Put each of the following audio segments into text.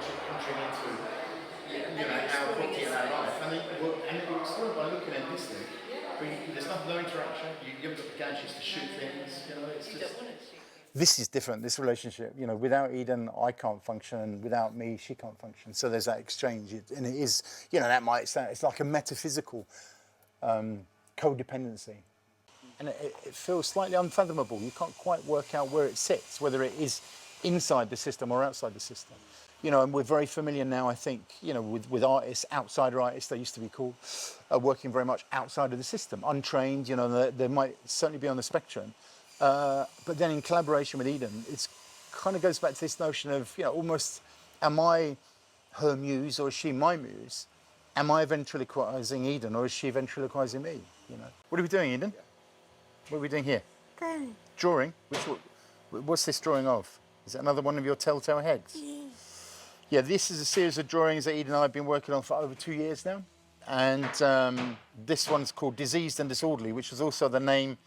entering into our property and our life, and it works through by looking and listening. But there's no interaction. You haven't got the gadgets to shoot things. It's just. This is different. This relationship, without Eden, I can't function, and without me, she can't function. So there's that exchange, and it is, that might sound. It's like a metaphysical codependency. And it feels slightly unfathomable. You can't quite work out where it sits, whether it is inside the system or outside the system. And we're very familiar now, I think, with artists, outsider artists, they used to be called, working very much outside of the system, untrained, they might certainly be on the spectrum. But then in collaboration with Eden, it kind of goes back to this notion of, almost, am I her muse or is she my muse? Am I ventriloquizing Eden or is she ventriloquizing me? What are we doing, Eden? What are we doing here? Drawing. What's this drawing of? Is it another one of your telltale heads? Yeah, this is a series of drawings that Eden and I have been working on for over 2 years now. And this one's called Diseased and Disorderly, which was also the name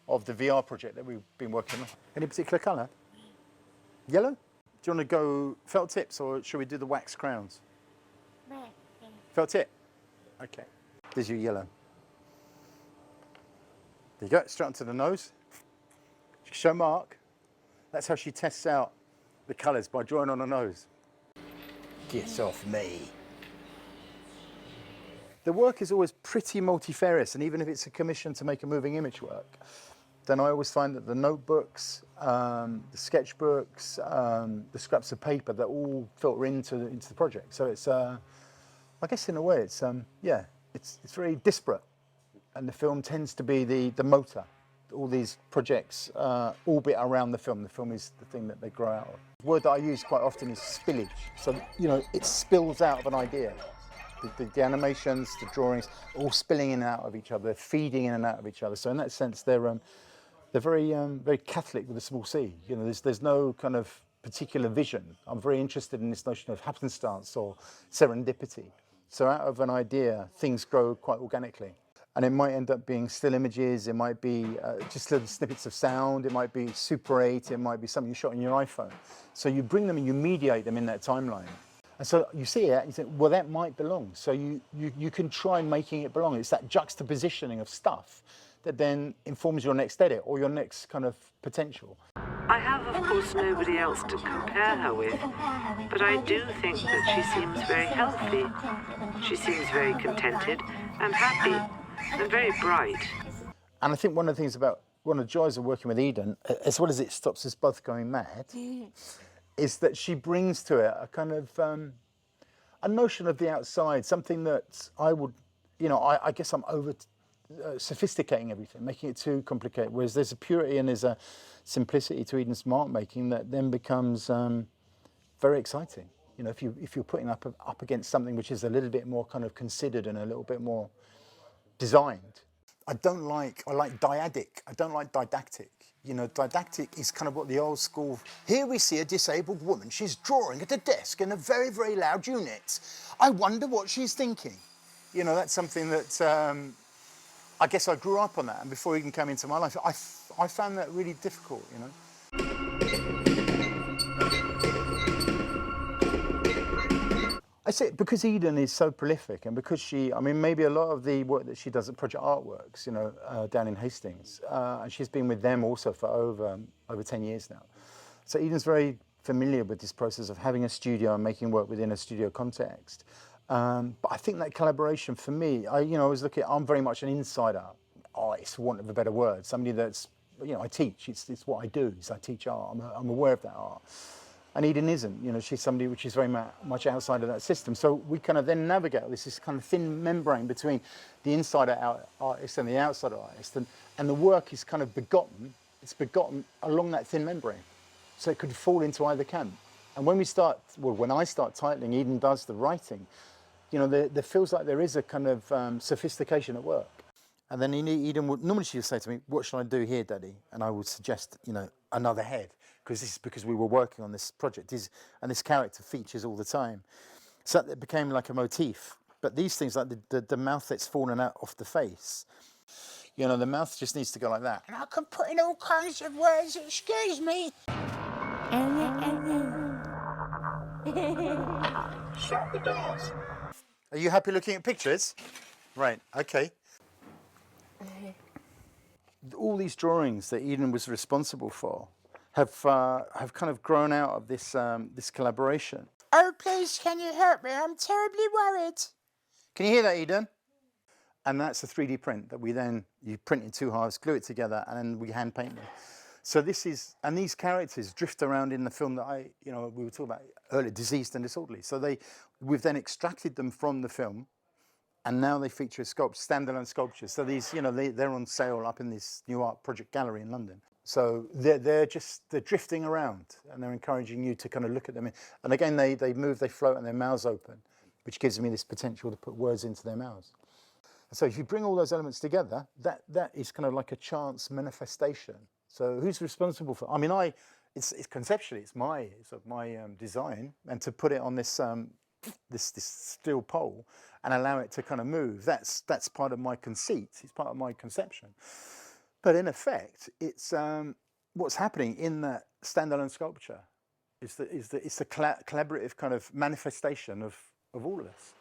of the VR project that we've been working on. Any particular colour? Yellow? Do you want to go felt tips or should we do the wax crowns? Felt tip? Okay. There's your yellow. There you go, straight onto the nose. Show Mark. That's how she tests out the colours, by drawing on her nose. Get off me. The work is always pretty multifarious, and even if it's a commission to make a moving image work, then I always find that the notebooks, the sketchbooks, the scraps of paper, that all filter into the project. So it's, I guess in a way, it's it's very disparate. And the film tends to be the motor. All these projects orbit around the film. The film is the thing that they grow out of. The word that I use quite often is spillage. So, it spills out of an idea. The animations, the drawings, all spilling in and out of each other, feeding in and out of each other. So in that sense, they're very very Catholic with a small c. There's no kind of particular vision. I'm very interested in this notion of happenstance or serendipity. So out of an idea, things grow quite organically. And it might end up being still images, it might be just little snippets of sound, it might be Super 8, it might be something you shot on your iPhone. So you bring them and you mediate them in that timeline. And so you see it, you think, well, that might belong. So you can try making it belong. It's that juxtapositioning of stuff that then informs your next edit or your next kind of potential. I have, of course, nobody else to compare her with, but I do think that she seems very healthy. She seems very contented and happy. And very bright. And I think one of the joys of working with Eden, as well as it stops us both going mad, is that she brings to it a kind of a notion of the outside, something that I would, I guess I'm over sophisticating everything, making it too complicated. Whereas there's a purity and there's a simplicity to Eden's mark making that then becomes very exciting. If you're putting up against something which is a little bit more kind of considered and a little bit more designed. I like dyadic. I don't like didactic. Didactic is kind of what the old school, here we see a disabled woman, she's drawing at a desk in a very, very loud unit. I wonder what she's thinking. That's something that, I guess I grew up on that, and before Eden came into my life, I found that really difficult, I say because Eden is so prolific, and because maybe a lot of the work that she does at Project Artworks, down in Hastings, and she's been with them also for over 10 years now. So Eden's very familiar with this process of having a studio and making work within a studio context. But I think that collaboration for me, I'm very much an insider artist, for want of a better word, somebody that's, I teach, it's what I do, is I teach art, I'm aware of that art. And Eden isn't, she's somebody which is very much outside of that system. So we kind of then navigate this kind of thin membrane between the insider artist and the outsider artist. And the work is kind of begotten along that thin membrane. So it could fall into either camp. And when I start titling, Eden does the writing, there feels like there is a kind of sophistication at work. And then Eden normally she would say to me, what should I do here, Daddy? And I would suggest, another head. Because we were working on this project, and this character features all the time. So it became like a motif. But these things, like the mouth that's fallen out off the face, the mouth just needs to go like that. And I can put in all kinds of words, excuse me. Shut the doors. Are you happy looking at pictures? Right, okay. All these drawings that Eden was responsible for have kind of grown out of this this collaboration. Oh, please, can you help me? I'm terribly worried. Can you hear that, Eden? And that's a 3D print that you print in 2 halves, glue it together, and then we hand paint them. So and these characters drift around in the film that we were talking about earlier, diseased and disorderly. So we've then extracted them from the film, and now they feature as standalone sculptures. So these, they're on sale up in this New Art Project Gallery in London. So they're drifting around, and they're encouraging you to kind of look at them. And again, they move, they float, and their mouths open, which gives me this potential to put words into their mouths. So if you bring all those elements together, that is kind of like a chance manifestation. So who's responsible for? I mean, it's conceptually it's my design, and to put it on this this steel pole and allow it to kind of move. That's part of my conceit. It's part of my conception. But in effect, it's what's happening in that standalone sculpture is the collaborative kind of manifestation of all of us.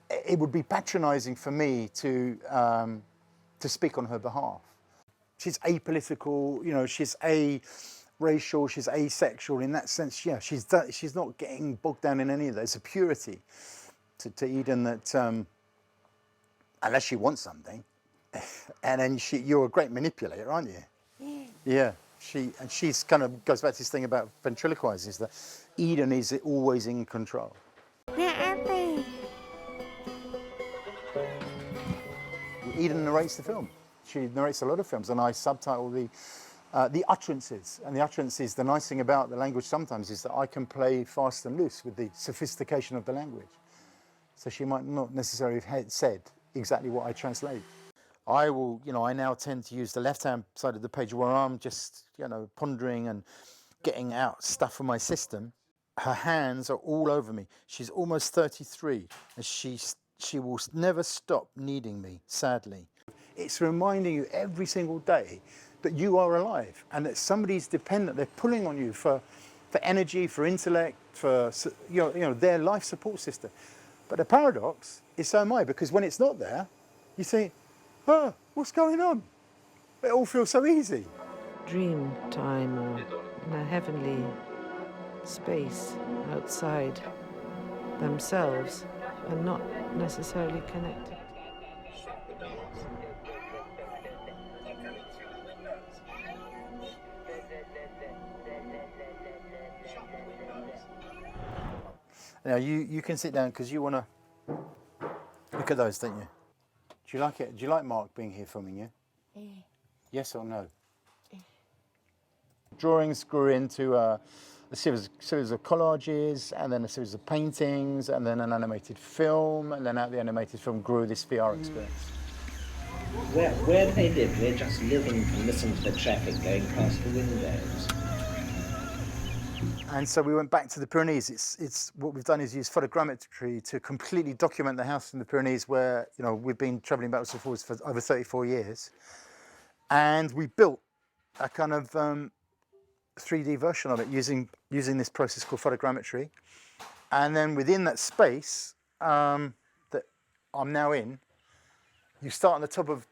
It would be patronising for me to speak on her behalf. She's apolitical, she's racial, she's asexual in that sense. Yeah, she's not getting bogged down in any of those. There's a purity to Eden that, unless she wants something, and then you're a great manipulator, aren't you? Yeah. She's kind of goes back to this thing about ventriloquizing, is that Eden is always in control. Eden narrates the film. She narrates a lot of films, and I subtitle the utterances. And the utterances, the nice thing about the language sometimes is that I can play fast and loose with the sophistication of the language. So she might not necessarily have said exactly what I translate. I now tend to use the left-hand side of the page where I'm just, pondering and getting out stuff from my system. Her hands are all over me. She's almost 33, and she will never stop needing me, sadly. It's reminding you every single day that you are alive and that somebody's dependent. They're pulling on you for energy, for intellect, for their life support system. But the paradox is so am I, because when it's not there, you think, oh, what's going on? It all feels so easy. Dream time, or in a heavenly space outside themselves, and not necessarily connected. Now you can sit down because you want to look at those, don't you? Do you like it? Do you like Mark being here filming you? Yeah. Yes or no? Yeah. Drawings grew into a series of collages, and then a series of paintings, and then an animated film, and then out of the animated film grew this VR experience. Where they live, we're just living to listen to the traffic going past the windows. And so we went back to the Pyrenees. It's what we've done is use photogrammetry to completely document the house in the Pyrenees, where we've been travelling backwards and forwards for over 34 years, and we built a kind of 3D version of it using this process called photogrammetry. And then within that space that I'm now in, you start on the top of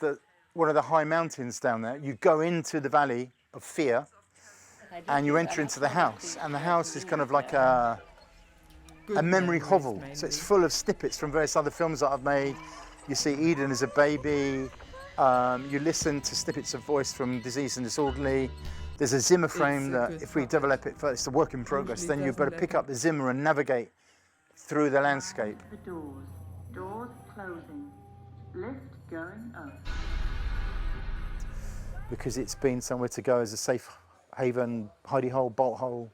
one of the high mountains down there. You go into the valley of fear, and you enter into the house. And the house is kind of like a memory hovel. So it's full of snippets from various other films that I've made. You see Eden as a baby. You listen to snippets of voice from Diseased and Disorderly. There's a Zimmer frame that if we develop it, it's a work in progress, then you've got to pick up the Zimmer and navigate through the landscape. The doors closing, lift going up. Because it's been somewhere to go as a safe haven, hidey hole, bolt hole.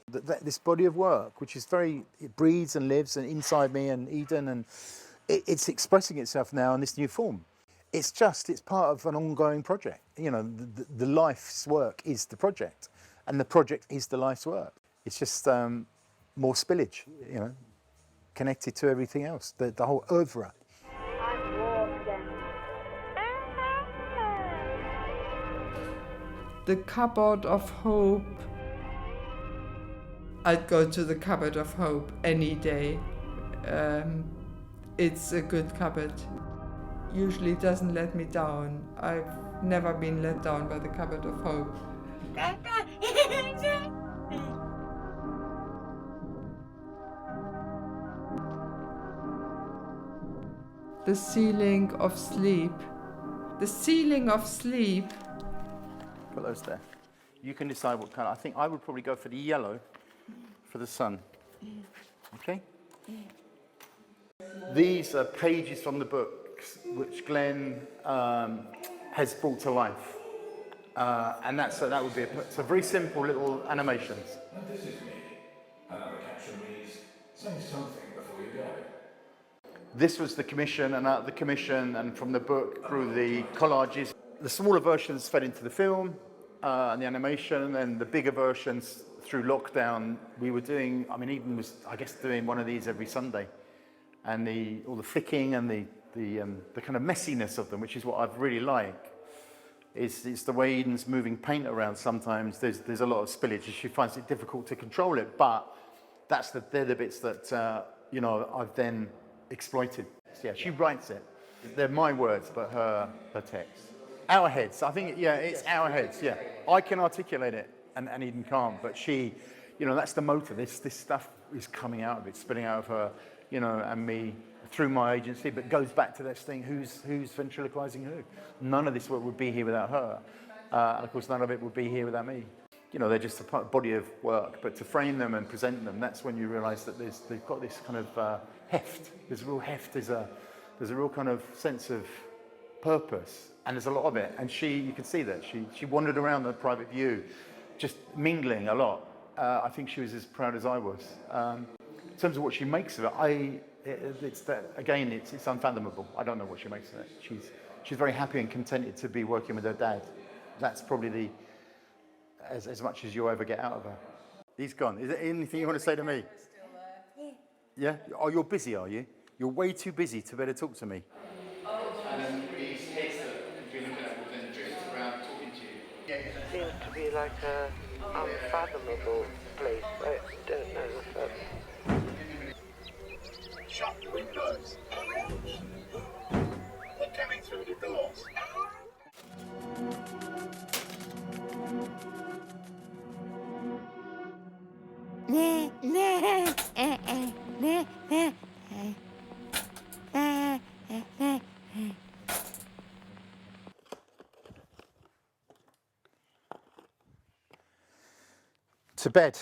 This body of work, which is it breathes and lives and inside me and Eden, and it's expressing itself now in this new form. It's part of an ongoing project. The life's work is the project, and the project is the life's work. It's just more spillage, connected to everything else, the whole oeuvre. The cupboard of hope. I'd go to the cupboard of hope any day. It's a good cupboard. Usually doesn't let me down. I've never been let down by the cupboard of hope. The ceiling of sleep. The ceiling of sleep. Put those there. You can decide what colour. I think I would probably go for the yellow for the sun. Okay? These are pages from the books which Glenn has brought to life. And that would be it's a very simple little animations. And this is me. Another caption reads, say something before you go. This was the commission, and out of the commission and from the book grew the collages. The smaller versions fed into the film and the animation, and then the bigger versions through lockdown. We were doing, I mean, Eden was, I guess, doing one of these every Sunday. And all the flicking and the kind of messiness of them, which is what I really like. It's the way Eden's moving paint around sometimes. There's a lot of spillage. She finds it difficult to control it, but they're the bits that I've then exploited. Yeah, she writes it. They're my words, but her text. Our heads. I think it's our heads. Yeah, I can articulate it, and Eden can't. But she, that's the motor. This stuff is coming out of it, spilling out of her, and me through my agency, but goes back to this thing, who's ventriloquizing who? None of this work would be here without her. And of course, none of it would be here without me. They're just a body of work, but to frame them and present them, that's when you realize that they've got this kind of heft. There's a real heft, there's a real kind of sense of purpose, and there's a lot of it. And you can see that. She wandered around the private view, just mingling a lot. I think she was as proud as I was. In terms of what she makes of it, it's unfathomable. I don't know what she makes of it. She's very happy and contented to be working with her dad. That's probably as much as you'll ever get out of her. He's gone. Is there anything you want to say to me? Yeah? Oh, you're busy, are you? You're way too busy to better talk to me. And then these heads that you're looking at will then drift around talking to you. It seems to be like an unfathomable place. I don't know if that's... Shut the windows. They're coming through the doors. To bed.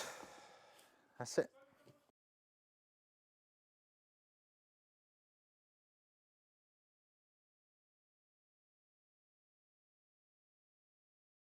That's it.